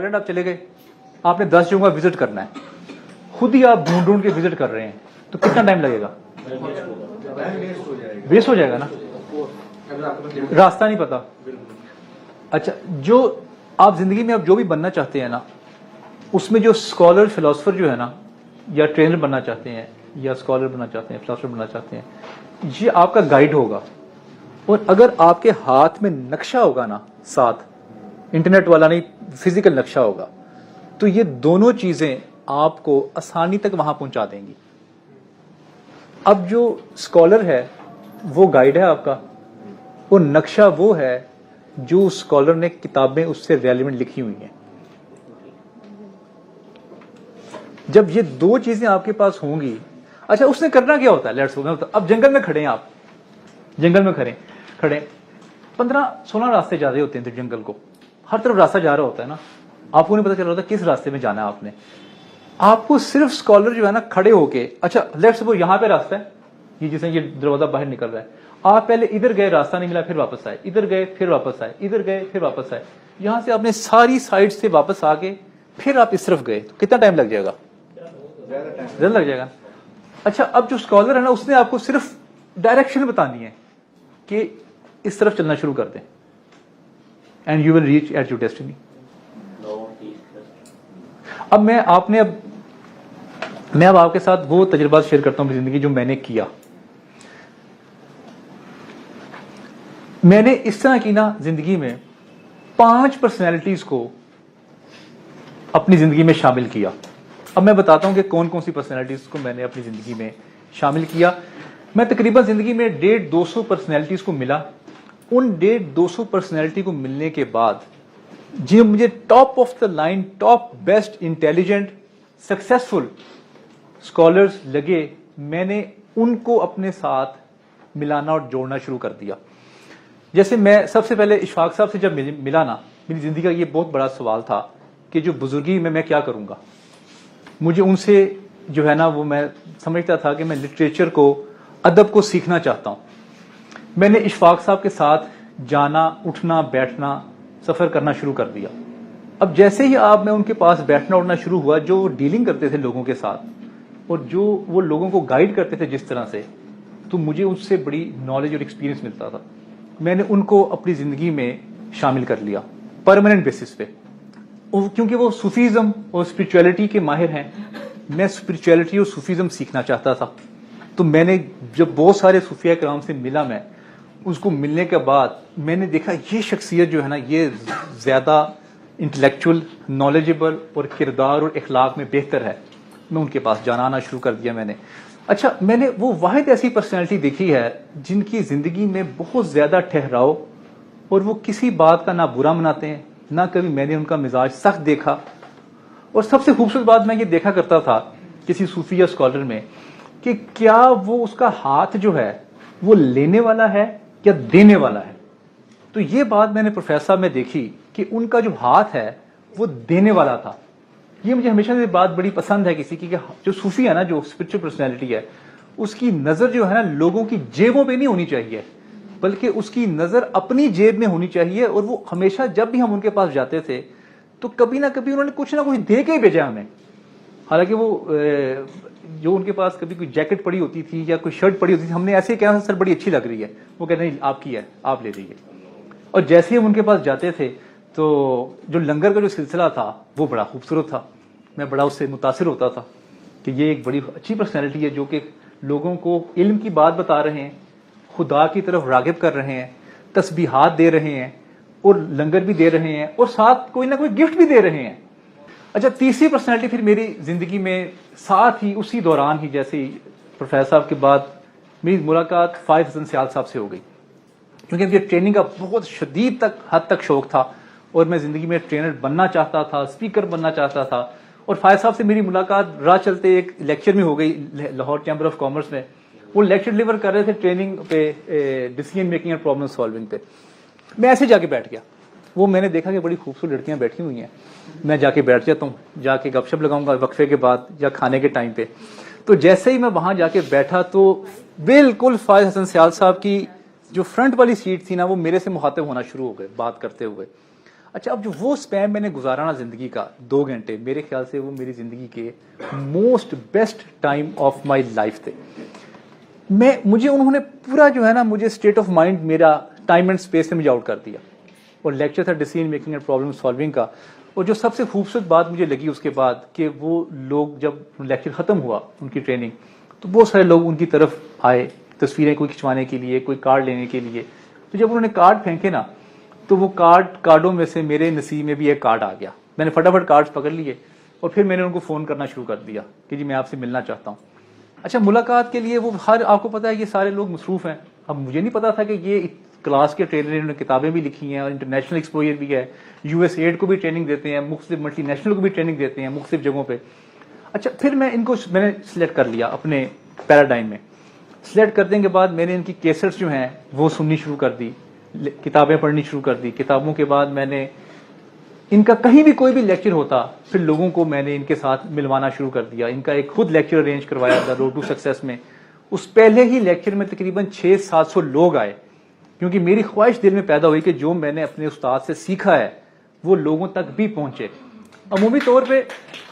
Ireland آپ چلے گئے, آپ نے 10 جگہوں کا وزٹ کرنا ہے, خود ہی آپ ڈھونڈ کے وزٹ کر رہے ہیں, تو کتنا ٹائم لگے گا؟ ویسٹ ہو جائے گا نا, راستہ نہیں پتا. اچھا, جو آپ زندگی میں اب جو بھی بننا چاہتے ہیں نا, اس میں جو اسکالر فلاسفر جو ہے نا, یا ٹرینر بننا چاہتے ہیں, یا اسکالر بننا چاہتے ہیں, فلاسفر بننا چاہتے ہیں, یہ آپ کا گائیڈ ہوگا. اور اگر آپ کے ہاتھ میں نقشہ ہوگا نا ساتھ, انٹرنیٹ والا نہیں, فزیکل نقشہ ہوگا, تو یہ دونوں چیزیں آپ کو آسانی تک وہاں پہنچا دیں گی. اب جو اسکالر ہے وہ گائیڈ ہے آپ کا, اور نقشہ وہ ہے جو اسکالر نے کتابیں اس سے ریلیونٹ لکھی ہوئی ہیں. جب یہ دو چیزیں آپ کے پاس ہوں گی, اچھا اس نے کرنا کیا ہوتا ہے, لیٹس سپوز اب جنگل میں کھڑے ہیں آپ, جنگل میں کھڑے 15-16 راستے جا رہے ہوتے ہیں تو جنگل کو ہر طرف راستہ جا رہا ہوتا ہے نا, آپ کو نہیں پتا چل رہا ہوتا کس راستے میں جانا ہے آپ نے. آپ کو صرف اسکالر جو ہے نا کھڑے ہو کے, اچھا لیٹس سپوز یہاں پہ راستہ ہے, یہ جیسے یہ دروازہ باہر نکل رہا ہے, آپ پہلے ادھر گئے, راستہ نہیں ملا, پھر واپس آئے, ادھر گئے پھر واپس آئے, ادھر گئے پھر واپس آئے, یہاں سے آپ نے ساری سائڈ سے واپس آ کے پھر آپ اس طرف گئے, تو کتنا ٹائم لگ جائے گا؟ زیادہ لگ جائے گا. اچھا, اب جو اسکالر ہے نا اس نے آپ کو صرف ڈائریکشن بتانی ہے کہ اس طرف چلنا شروع کر دیں, and you will reach at your destiny. اب میں اب آپ کے ساتھ وہ تجربات شیئر کرتا ہوں اپنی زندگی جو میں نے کیا. میں نے اس طرح کی نا زندگی میں 5 پرسنالٹیز کو اپنی زندگی میں شامل کیا. اب میں بتاتا ہوں کہ کون کون سی پرسنالٹیز کو میں نے اپنی زندگی میں شامل کیا. میں تقریباً زندگی میں 150-200 پرسنالٹیز کو ملا. ان 150-200 پرسنالٹی کو ملنے کے بعد جی مجھے top of the line, top best intelligent successful scholars لگے, میں نے ان کو اپنے ساتھ ملانا اور جوڑنا شروع کر دیا. جیسے میں سب سے پہلے اشفاق صاحب سے جب ملا نا, میری زندگی کا یہ بہت بڑا سوال تھا کہ جو بزرگی میں کیا کروں گا. مجھے ان سے جو ہے نا وہ میں سمجھتا تھا کہ میں لٹریچر کو, ادب کو سیکھنا چاہتا ہوں. میں نے اشفاق صاحب کے ساتھ جانا, اٹھنا, بیٹھنا, سفر کرنا شروع کر دیا. اب جیسے ہی میں ان کے پاس بیٹھنا اٹھنا شروع ہوا, جو وہ ڈیلنگ کرتے تھے لوگوں کے ساتھ اور جو وہ لوگوں کو گائیڈ کرتے تھے جس طرح سے, تو مجھے اس سے بڑی نالج اور ایکسپیرینس ملتا تھا. میں نے ان کو اپنی زندگی میں شامل کر لیا پرماننٹ بیسس پہ, کیونکہ وہ صوفیزم اور اسپرچویلٹی کے ماہر ہیں. میں اسپرچویلٹی اور صوفیزم سیکھنا چاہتا تھا. تو میں نے جب بہت سارے صوفیہ کرام سے ملا, میں اس کو ملنے کے بعد میں نے دیکھا یہ شخصیت جو ہے نا یہ زیادہ انٹلیکچوئل, نالجبل اور کردار اور اخلاق میں بہتر ہے. میں ان کے پاس جانا آنا شروع کر دیا میں نے. اچھا, میں نے وہ واحد ایسی پرسنالٹی دیکھی ہے جن کی زندگی میں بہت زیادہ ٹھہراؤ, اور وہ کسی بات کا نہ برا مناتے ہیں, نہ کبھی میں نے ان کا مزاج سخت دیکھا. اور سب سے خوبصورت بات میں یہ دیکھا کرتا تھا کسی صوفی یا اسکالر میں کہ کیا وہ اس کا ہاتھ جو ہے وہ لینے والا ہے یا دینے والا ہے. تو یہ بات میں نے پروفیسر صاحب میں دیکھی کہ ان کا جو ہاتھ ہے وہ دینے والا تھا. یہ مجھے ہمیشہ سے بات بڑی پسند ہے کسی کی, کہ جو صوفی ہے نا, جو اسپرچل پرسنالٹی ہے, اس کی نظر جو ہے نا لوگوں کی جیبوں پہ نہیں ہونی چاہیے, بلکہ اس کی نظر اپنی جیب میں ہونی چاہیے. اور وہ ہمیشہ جب بھی ہم ان کے پاس جاتے تھے تو کبھی نہ کبھی انہوں نے کچھ نہ کچھ دے کے ہی بھیجا ہمیں. حالانکہ وہ جو ان کے پاس کبھی کوئی جیکٹ پڑی ہوتی تھی یا کوئی شرٹ پڑی ہوتی تھی, ہم نے ایسے ہی کہا سر بڑی اچھی لگ رہی ہے, وہ کہتے ہیں آپ کی ہے آپ لے لیجیے. اور جیسے ہی ہم ان کے پاس جاتے تھے تو جو لنگر کا جو سلسلہ تھا وہ بڑا خوبصورت تھا. میں بڑا اس سے متاثر ہوتا تھا کہ یہ ایک بڑی اچھی پرسنالٹی ہے جو کہ لوگوں کو علم کی بات بتا رہے ہیں, خدا کی طرف راغب کر رہے ہیں, تسبیحات دے رہے ہیں اور لنگر بھی دے رہے ہیں, اور ساتھ کوئی نہ کوئی گفٹ بھی دے رہے ہیں. اچھا, تیسری پرسنالٹی پھر میری زندگی میں ساتھ ہی اسی دوران ہی, جیسے ہی پروفیسر صاحب کے بعد میری ملاقات فائز حسن سیال صاحب سے ہو گئی, کیونکہ مجھے ٹریننگ کا بہت شدید حد تک شوق تھا اور میں زندگی میں ٹرینر بننا چاہتا تھا, اسپیکر بننا چاہتا تھا. اور فائز صاحب سے میری ملاقات راہ چلتے ایک لیکچر میں ہو گئی لاہور چیمبر آف کامرس میں. وہ لیکچر ڈلیور کر رہے تھے ٹریننگ پہ, ڈیسیژن میکنگ اور پرابلم سالونگ پہ. میں ایسے جا کے بیٹھ گیا. وہ میں نے دیکھا کہ بڑی خوبصورت لڑکیاں بیٹھی ہوئی ہیں, میں جا کے بیٹھ جاتا ہوں, جا کے گپ شپ لگاؤں گا وقفے کے بعد یا کھانے کے ٹائم پہ. تو جیسے ہی میں وہاں جا کے بیٹھا تو بالکل فائز حسن سیال صاحب کی جو فرنٹ والی سیٹ تھی نا وہ میرے سے مخاطب ہونا شروع ہو گئے بات کرتے ہوئے. اچھا اب جو وہ اسپیم میں نے گزارا نا زندگی کا 2 گھنٹے، میرے خیال سے وہ میری زندگی کے most best time of my life تھے. مجھے انہوں نے پورا جو ہے نا مجھے اسٹیٹ آف مائنڈ میرا ٹائم اینڈ اسپیس سے مجھے آؤٹ کر دیا. اور لیکچر تھا decision making and problem solving کا. اور جو سب سے خوبصورت بات مجھے لگی اس کے بعد کہ وہ لوگ جب لیکچر ختم ہوا ان کی ٹریننگ تو بہت سارے لوگ ان کی طرف آئے تصویریں کوئی کھنچوانے کے لیے، کوئی کارڈ لینے کے لیے. تو جب انہوں نے کارڈ پھینکے نا تو وہ کارڈوں میں سے میرے نصیب میں بھی ایک کارڈ آ گیا. میں نے فٹافٹ کارڈ پکڑ لیے اور پھر میں نے ان کو فون کرنا شروع کر دیا کہ جی میں آپ سے ملنا چاہتا ہوں. اچھا ملاقات کے لیے وہ آپ کو پتا ہے یہ سارے لوگ مصروف ہیں. اب مجھے نہیں پتا تھا کہ یہ کلاس کے ٹرینر انہوں نے کتابیں بھی لکھی ہیں اور انٹرنیشنل ایکسپوجر بھی ہے، یو ایس ایڈ کو بھی ٹریننگ دیتے ہیں، مختلف ملٹی نیشنل کو بھی ٹریننگ دیتے ہیں مختلف جگہوں پہ. اچھا پھر میں نے سلیکٹ کر لیا اپنے پیراڈائم میں. سلیکٹ کرنے کے بعد میں نے ان کی کیسٹس جو ہیں وہ سننی شروع کر دی، کتابیں پڑھنی شروع کر دی. کتابوں کے بعد میں نے ان کا کہیں بھی کوئی بھی لیکچر ہوتا پھر لوگوں کو میں نے ان کے ساتھ ملوانا شروع کر دیا. ان کا ایک خود لیکچر ارینج کروایا تھا روڈ ٹو سکسیس میں. اس پہلے ہی لیکچر میں تقریباً 600-700 لوگ آئے کیونکہ میری خواہش دل میں پیدا ہوئی کہ جو میں نے اپنے استاد سے سیکھا ہے وہ لوگوں تک بھی پہنچے. عمومی طور پہ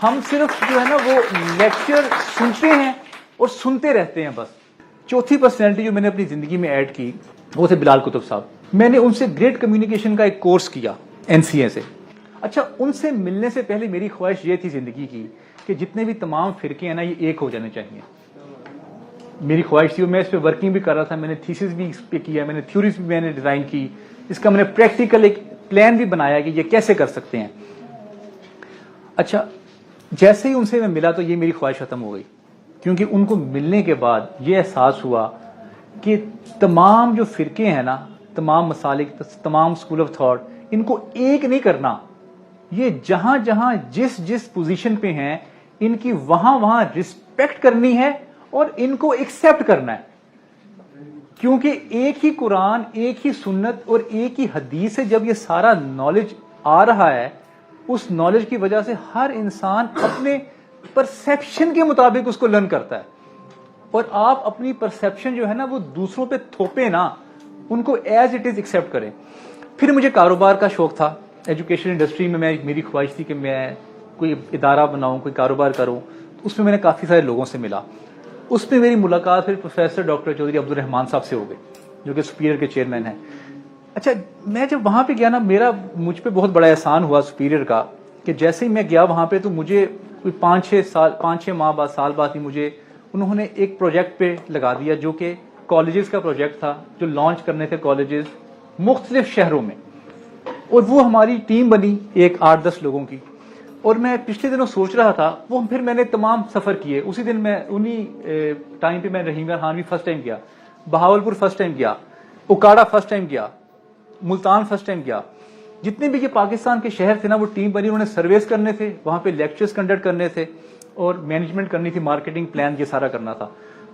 ہم صرف جو ہے نا وہ لیکچر سنتے ہیں اور سنتے رہتے ہیں بس. چوتھی پرسنالٹی جو میں نے اپنی زندگی میں ایڈ کی وہ تھے بلال کتب صاحب. میں نے ان سے گریٹ کمیونیکیشن کا ایک کورس کیا NCA سے. اچھا ان سے ملنے سے پہلے میری خواہش یہ تھی زندگی کی کہ جتنے بھی تمام فرقے ہیں نا یہ ایک ہو جانے چاہیے. میری خواہش تھی. میں اس پہ ورکنگ بھی کر رہا تھا، میں نے تھیسس بھی اس پہ کیا، میں نے تھیوریز بھی میں نے ڈیزائن کی، اس کا میں نے پریکٹیکل ایک پلان بھی بنایا کہ یہ کیسے کر سکتے ہیں. اچھا جیسے ہی ان سے میں ملا تو یہ میری خواہش ختم ہو گئی کیونکہ ان کو ملنے کے بعد یہ احساس ہوا کہ تمام جو فرقے ہیں نا، تمام مسالک، تمام اسکول آف تھاٹ، ان کو ایک نہیں کرنا. یہ جہاں جہاں جس پوزیشن پہ ہیں ان کی وہاں رسپیکٹ کرنی ہے اور ان کو ایکسپٹ کرنا ہے. کیونکہ ایک ہی قرآن، ایک ہی سنت اور ایک ہی حدیث سے جب یہ سارا نالج آ رہا ہے، اس نالج کی وجہ سے ہر انسان اپنے پرسیپشن کے مطابق اس کو لرن کرتا ہے. اور آپ اپنی پرسیپشن جو ہے نا وہ دوسروں پہ تھوپے نا، ان کو ایز اٹ از ایکسپٹ کریں. پھر مجھے کاروبار کا شوق تھا. ایجوکیشن انڈسٹری میں میری خواہش تھی کہ میں کوئی ادارہ بناؤں، کوئی کاروبار کروں. اس میں نے کافی سارے لوگوں سے ملا. اس میں میری ملاقات پھر پروفیسر ڈاکٹر چودھری عبدالرحمان صاحب سے ہو گئی جو کہ سپیریئر کے چیئرمین ہیں. اچھا میں جب وہاں پہ گیا نا مجھ پہ بہت بڑا احسان ہوا سپیریئر کا کہ جیسے ہی میں گیا وہاں پہ تو مجھے کوئی 5-6 ماہ بعد، سال بعد ہی مجھے انہوں نے ایک پروجیکٹ پہ لگا دیا جو کہ کالجز کا پروجیکٹ تھا جو لانچ کرنے تھے کالجز مختلف شہروں میں. اور وہ ہماری ٹیم بنی ایک 8-10 لوگوں کی. اور میں پچھلے دنوں سوچ رہا تھا وہ پھر میں نے تمام سفر کیے. اسی دن میں انہی ٹائم پہ میں رحیم خان بھی فرسٹ ٹائم گیا، بہاولپور فرسٹ ٹائم گیا، اوکاڑا فرسٹ ٹائم گیا، ملتان فرسٹ ٹائم گیا. جتنے بھی یہ پاکستان کے شہر تھے نا وہ ٹیم بنی. انہوں نے سرویز کرنے تھے، وہاں پہ لیکچرز کنڈکٹ کرنے تھے اور مینجمنٹ کرنی تھی، مارکیٹنگ پلان یہ سارا کرنا تھا.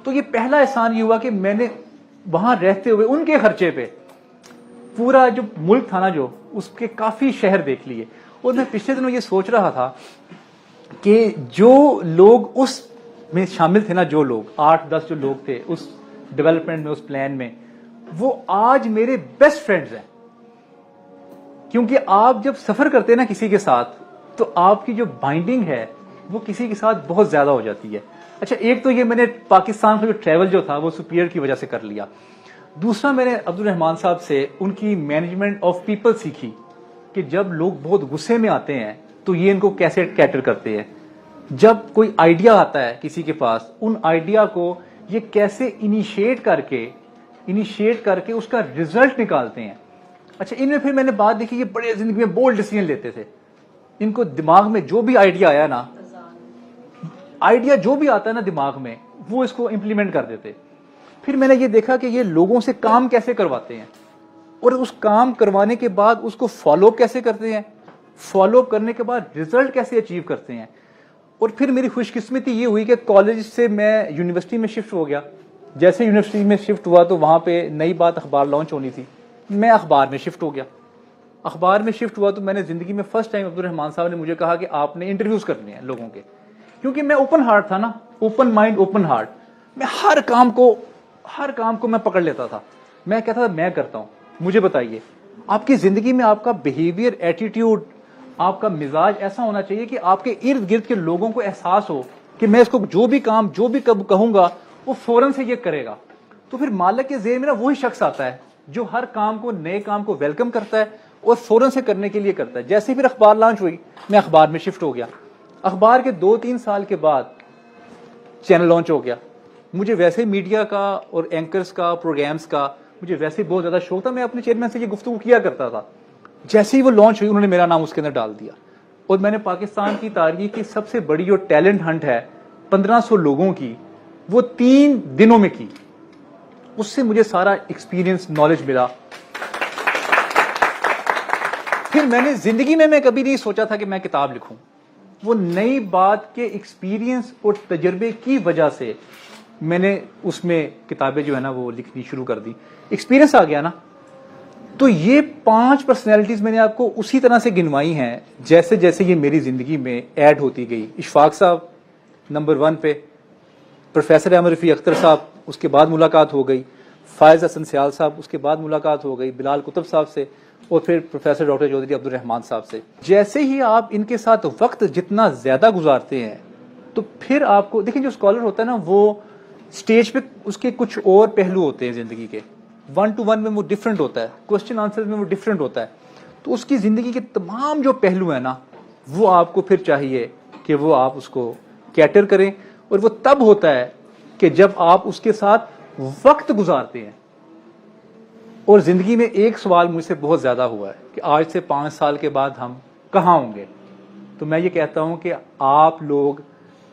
تو یہ پہلا احسان یہ ہوا کہ میں نے وہاں رہتے ہوئے ان کے خرچے پہ پورا جو ملک تھا نا جو اس کے کافی شہر دیکھ لیے. اور میں پچھلے دنوں یہ سوچ رہا تھا کہ جو لوگ اس میں شامل تھے نا، جو لوگ 8-10 جو لوگ تھے اس ڈیولپمنٹ میں، اس پلان میں، وہ آج میرے بیسٹ فرینڈز ہیں. کیونکہ آپ جب سفر کرتے ہیں نا کسی کے ساتھ تو آپ کی جو بائنڈنگ ہے وہ کسی کے ساتھ بہت زیادہ ہو جاتی ہے. اچھا ایک تو یہ میں نے پاکستان کا جو ٹریول جو تھا وہ سپیریئر کی وجہ سے کر لیا. دوسرا میں نے عبدالرحمان صاحب سے ان کی مینجمنٹ آف پیپل سیکھی کہ جب لوگ بہت غصے میں آتے ہیں تو یہ ان کو کیسے کیٹر کرتے ہیں. جب کوئی آئیڈیا آتا ہے کسی کے پاس، ان آئیڈیا کو یہ کیسے انیشیٹ کر کے اس کا ریزلٹ نکالتے ہیں. اچھا ان میں پھر میں نے بات دیکھی یہ بڑے زندگی میں بولڈ ڈیسیژن لیتے تھے. ان کو دماغ میں جو بھی آئیڈیا آیا نا، آئیڈیا جو بھی آتا ہے نا دماغ میں وہ اس کو امپلیمنٹ کر دیتے. پھر میں نے یہ دیکھا کہ یہ لوگوں سے کام کیسے کرواتے ہیں اور اس کام کروانے کے بعد اس کو فالو اپ کیسے کرتے ہیں، فالو اپ کرنے کے بعد ریزلٹ کیسے اچیو کرتے ہیں. اور پھر میری خوش قسمتی یہ ہوئی کہ کالج سے میں یونیورسٹی میں شفٹ ہو گیا. جیسے یونیورسٹی میں شفٹ ہوا تو وہاں پہ نئی بات اخبار لانچ ہونی تھی. میں اخبار میں شفٹ ہو گیا. اخبار میں شفٹ ہوا تو میں نے زندگی میں فرسٹ ٹائم عبدالرحمان صاحب نے مجھے کہا کہ آپ نے انٹرویوز کرنے ہیں لوگوں کے. کیونکہ میں اوپن ہارٹ تھا نا، اوپن مائنڈ اوپن ہارٹ. میں ہر کام کو میں پکڑ لیتا تھا. میں کہتا تھا میں کرتا ہوں، مجھے بتائیے آپ کی زندگی میں آپ کا بیہیویئر، ایٹیٹیوڈ، آپ کا مزاج ایسا ہونا چاہیے کہ آپ کے ارد گرد کے لوگوں کو احساس ہو کہ میں اس کو جو بھی کام جو بھی کہوں گا وہ فوراً سے یہ کرے گا. تو پھر مالک کے ذہن میں نا وہی شخص آتا ہے جو ہر کام کو، نئے کام کو ویلکم کرتا ہے اور فوراً سے کرنے کے لیے کرتا ہے. جیسے پھر اخبار لانچ ہوئی، میں اخبار میں شفٹ ہو گیا. اخبار کے 2-3 سال کے بعد چینل لانچ ہو گیا. مجھے ویسے میڈیا کا اور اینکرز کا، پروگرامز کا مجھے ویسے بہت زیادہ شوق تھا. میں اپنے چیئرمین سے یہ گفتگو کیا کرتا تھا. جیسے ہی وہ لانچ ہوئی انہوں نے میرا نام اس کے اندر ڈال دیا اور میں نے پاکستان کی تاریخ کی سب سے بڑی جو ٹیلنٹ ہنٹ ہے 1500 لوگوں کی، وہ 3 دنوں میں کی. اس سے مجھے سارا ایکسپیرینس، نالج ملا. پھر میں نے زندگی میں کبھی نہیں سوچا تھا کہ میں کتاب لکھوں. وہ نئی بات کے ایکسپیرینس اور تجربے کی وجہ سے میں نے اس میں کتابیں جو ہے نا وہ لکھنی شروع کر دی. ایکسپیرینس آ گیا نا. تو یہ 5 پرسنالٹیز میں نے آپ کو اسی طرح سے گنوائی ہیں جیسے جیسے یہ میری زندگی میں ایڈ ہوتی گئی. اشفاق صاحب نمبر 1 پہ، پروفیسر احمد رفیع اختر صاحب اس کے بعد ملاقات ہو گئی، فائز حسن سیال صاحب اس کے بعد ملاقات ہو گئی، بلال کتب صاحب سے، اور پھر پروفیسر ڈاکٹر چودھری عبد الرحمان صاحب سے. جیسے ہی آپ ان کے ساتھ وقت جتنا زیادہ گزارتے ہیں تو پھر آپ کو دیکھیں، جو اسکالر ہوتا ہے نا وہ اسٹیج پہ اس کے کچھ اور پہلو ہوتے ہیں زندگی کے. 1 to 1 میں وہ ڈفرینٹ ہوتا ہے، کوشچن آنسر میں وہ ڈفرینٹ ہوتا ہے. تو اس کی زندگی کے تمام جو پہلو ہیں نا وہ آپ کو پھر چاہیے کہ وہ آپ اس کو کیٹر کریں. اور وہ تب ہوتا ہے کہ جب آپ اس کے ساتھ وقت گزارتے ہیں. اور زندگی میں ایک سوال مجھ سے بہت زیادہ ہوا ہے کہ آج سے 5 سال کے بعد ہم کہاں ہوں گے. تو میں یہ کہتا ہوں کہ آپ لوگ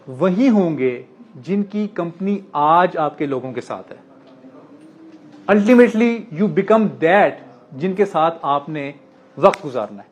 وہی ہوں گے جن کی کمپنی آج آپ کے لوگوں کے ساتھ ہے. الٹیمیٹلی یو بیکم دیٹ جن کے ساتھ آپ نے وقت گزارنا ہے.